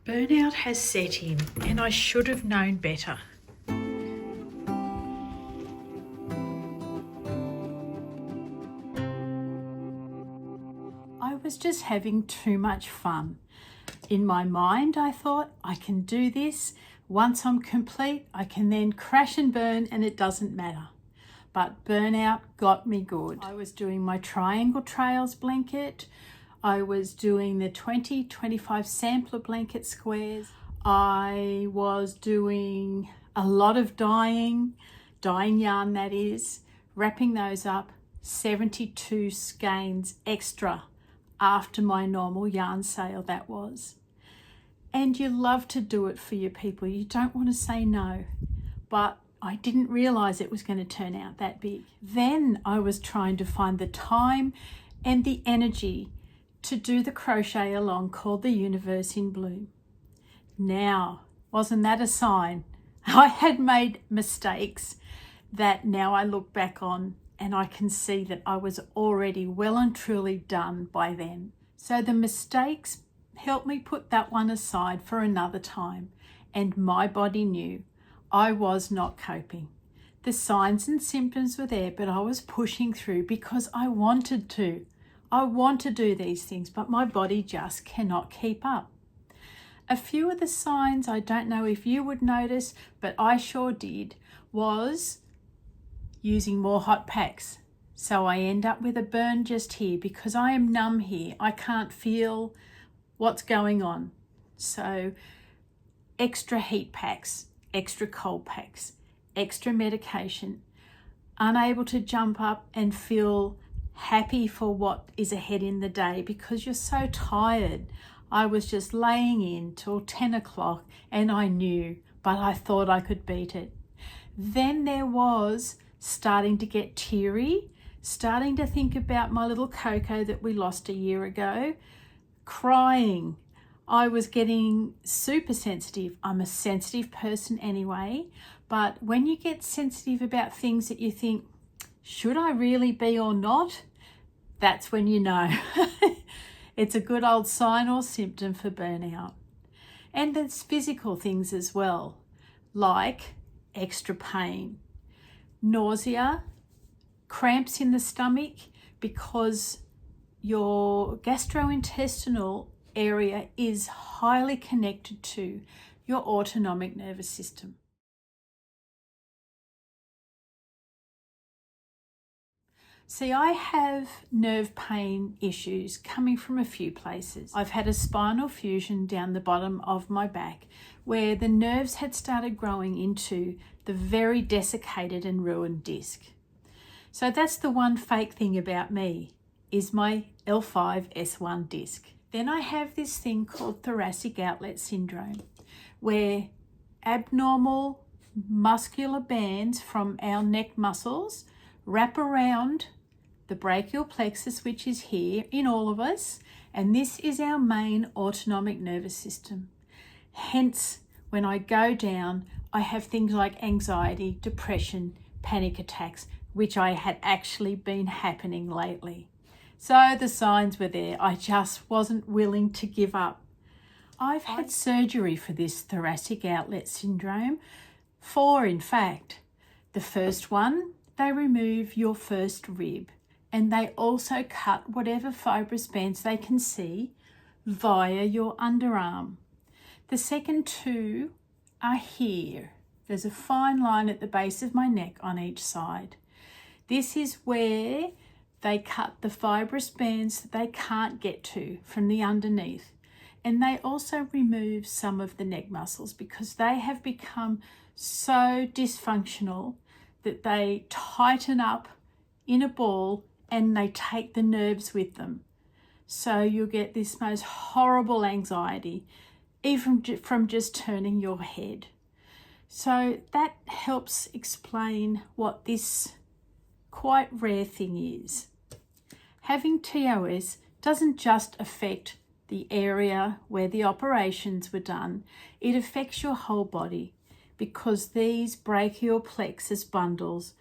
Burnout has set in and I should have known better. I was just having too much fun. In my mind, I thought, I can do this. Once I'm complete, I can then crash and burn and it doesn't matter. But burnout got me good. I was doing my Triangle Trails blanket. I was doing the 20-25 sampler blanket squares. I was doing a lot of dyeing yarn that is, wrapping those up, 72 skeins extra after my normal yarn sale that was. And you love to do it for your people. You don't want to say no, but I didn't realize it was going to turn out that big. Then I was trying to find the time and the energy to do the crochet along called the Universe in Bloom. Now, wasn't that a sign? I had made mistakes that now I look back on and I can see that I was already well and truly done by then. So the mistakes helped me put that one aside for another time, and my body knew I was not coping. The signs and symptoms were there, but I was pushing through because I wanted to. I want to do these things, but my body just cannot keep up. A few of the signs, I don't know if you would notice, but I sure did, was using more hot packs. So I end up with a burn just here because I am numb here. I can't feel what's going on. So extra heat packs, extra cold packs, extra medication, unable to jump up and feel happy for what is ahead in the day because you're so tired. I was just laying in till 10 o'clock and I knew, but I thought I could beat it. Then there was starting to get teary, starting to think about my little Coco that we lost a year ago, crying. I was getting super sensitive. I'm a sensitive person anyway, but when you get sensitive about things that you think, should I really be or not? That's when you know. It's a good old sign or symptom for burnout. And there's physical things as well, like extra pain, nausea, cramps in the stomach because your gastrointestinal area is highly connected to your autonomic nervous system. See, I have nerve pain issues coming from a few places. I've had a spinal fusion down the bottom of my back where the nerves had started growing into the very desiccated and ruined disc. So that's the one fake thing about me, is my L5-S1 disc. Then I have this thing called thoracic outlet syndrome, where abnormal muscular bands from our neck muscles wrap around the brachial plexus, which is here in all of us, and this is our main autonomic nervous system. Hence, when I go down, I have things like anxiety, depression, panic attacks, which I had actually been happening lately. So the signs were there. I just wasn't willing to give up. I've had surgery for this thoracic outlet syndrome, 4 in fact. The first one, they remove your first rib and they also cut whatever fibrous bands they can see via your underarm. The second 2 are here. There's a fine line at the base of my neck on each side. This is where they cut the fibrous bands that they can't get to from the underneath. And they also remove some of the neck muscles because they have become so dysfunctional that they tighten up in a ball and they take the nerves with them. So you'll get this most horrible anxiety, even from just turning your head. So that helps explain what this quite rare thing is. Having TOS doesn't just affect the area where the operations were done, it affects your whole body because these brachial plexus bundles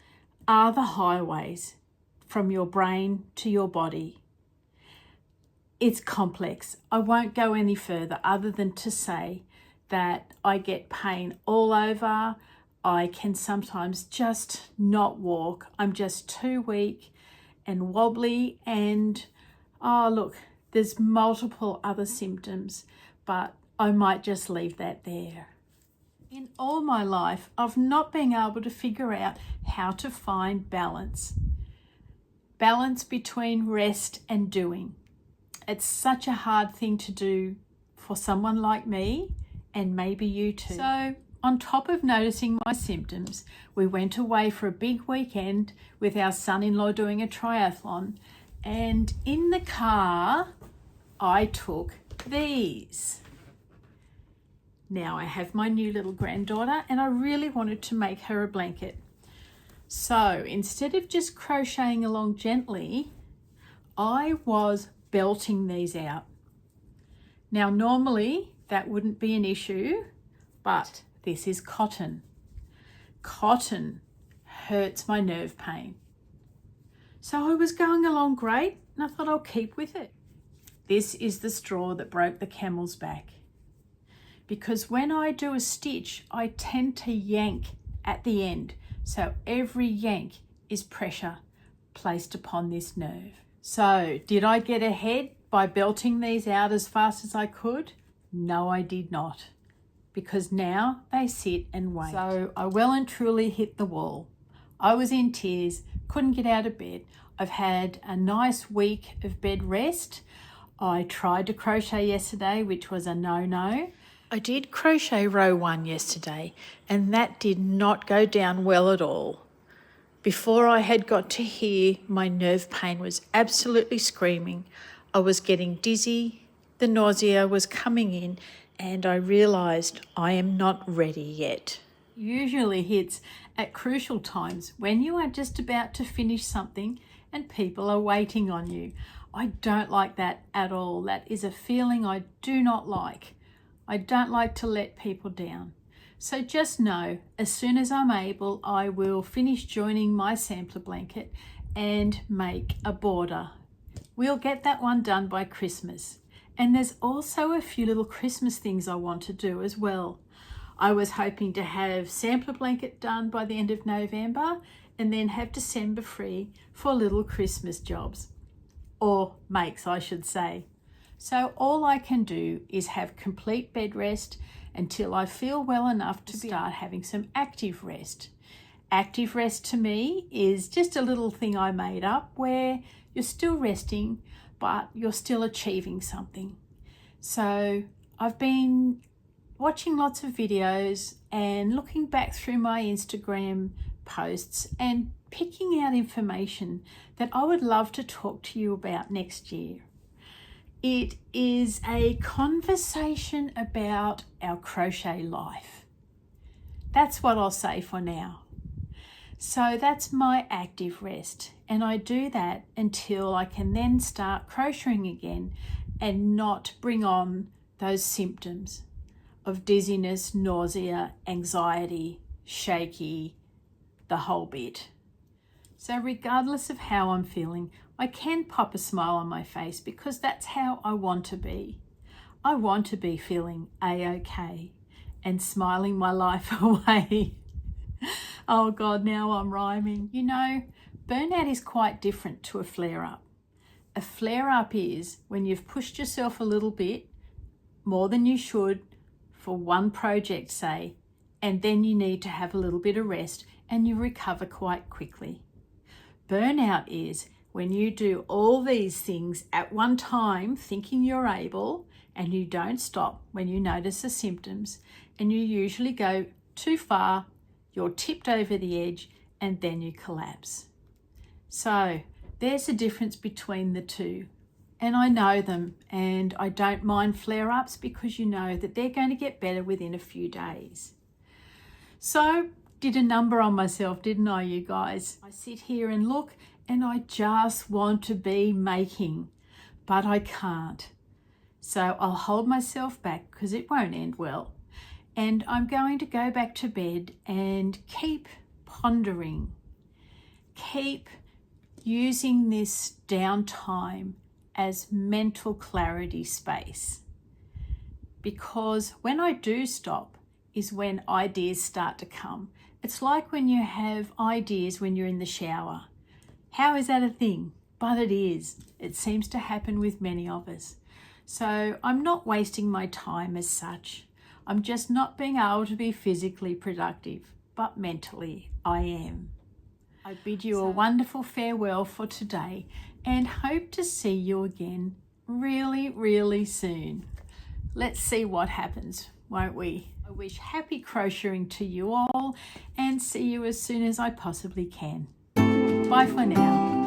are the highways from your brain to your body. It's complex. I won't go any further other than to say that I get pain all over. I can sometimes just not walk. I'm just too weak and wobbly, and oh look, there's multiple other symptoms, but I might just leave that there. In all my life, I've not been able to figure out how to find balance. Balance between rest and doing. It's such a hard thing to do for someone like me, and maybe you too. So on top of noticing my symptoms, we went away for a big weekend with our son-in-law doing a triathlon, and in the car I took these. Now I have my new little granddaughter and I really wanted to make her a blanket. So instead of just crocheting along gently, I was belting these out. Now normally that wouldn't be an issue, but this is cotton. Cotton hurts my nerve pain. So I was going along great and I thought I'll keep with it. This is the straw that broke the camel's back. Because when I do a stitch, I tend to yank at the end. So every yank is pressure placed upon this nerve. So did I get ahead by belting these out as fast as I could? No, I did not. Because now they sit and wait. So I well and truly hit the wall. I was in tears, couldn't get out of bed. I've had a nice week of bed rest. I tried to crochet yesterday, which was a no-no. I did crochet row 1 yesterday, and that did not go down well at all. Before I had got to here, my nerve pain was absolutely screaming. I was getting dizzy, the nausea was coming in, and I realised I am not ready yet. Usually hits at crucial times when you are just about to finish something and people are waiting on you. I don't like that at all. That is a feeling I do not like. I don't like to let people down. So just know, as soon as I'm able, I will finish joining my sampler blanket and make a border. We'll get that one done by Christmas. And there's also a few little Christmas things I want to do as well. I was hoping to have sampler blanket done by the end of November and then have December free for little Christmas jobs. Or makes, I should say. So all I can do is have complete bed rest until I feel well enough to start having some active rest. Active rest to me is just a little thing I made up where you're still resting, but you're still achieving something. So I've been watching lots of videos and looking back through my Instagram posts and picking out information that I would love to talk to you about next year. It is a conversation about our crochet life. That's what I'll say for now. So that's my active rest, and I do that until I can then start crocheting again and not bring on those symptoms of dizziness, nausea, anxiety, shaky, the whole bit. So regardless of how I'm feeling, I can pop a smile on my face because that's how I want to be. I want to be feeling a-okay and smiling my life away. Oh God, now I'm rhyming. You know, burnout is quite different to a flare-up. A flare-up is when you've pushed yourself a little bit, more than you should, for one project, say, and then you need to have a little bit of rest and you recover quite quickly. Burnout is when you do all these things at one time, thinking you're able, and you don't stop when you notice the symptoms, and you usually go too far, you're tipped over the edge, and then you collapse. So there's a difference between the two. And I know them, and I don't mind flare-ups because you know that they're going to get better within a few days. So did a number on myself, didn't I, you guys? I sit here and look, and I just want to be making, but I can't. So I'll hold myself back because it won't end well. And I'm going to go back to bed and keep pondering, keep using this downtime as mental clarity space. Because when I do stop is when ideas start to come. It's like when you have ideas when you're in the shower. How is that a thing? But it is. It seems to happen with many of us. So I'm not wasting my time as such. I'm just not being able to be physically productive, but mentally I am. I bid you a wonderful farewell for today and hope to see you again really, really soon. Let's see what happens, won't we? I wish happy crocheting to you all and see you as soon as I possibly can. Bye for now.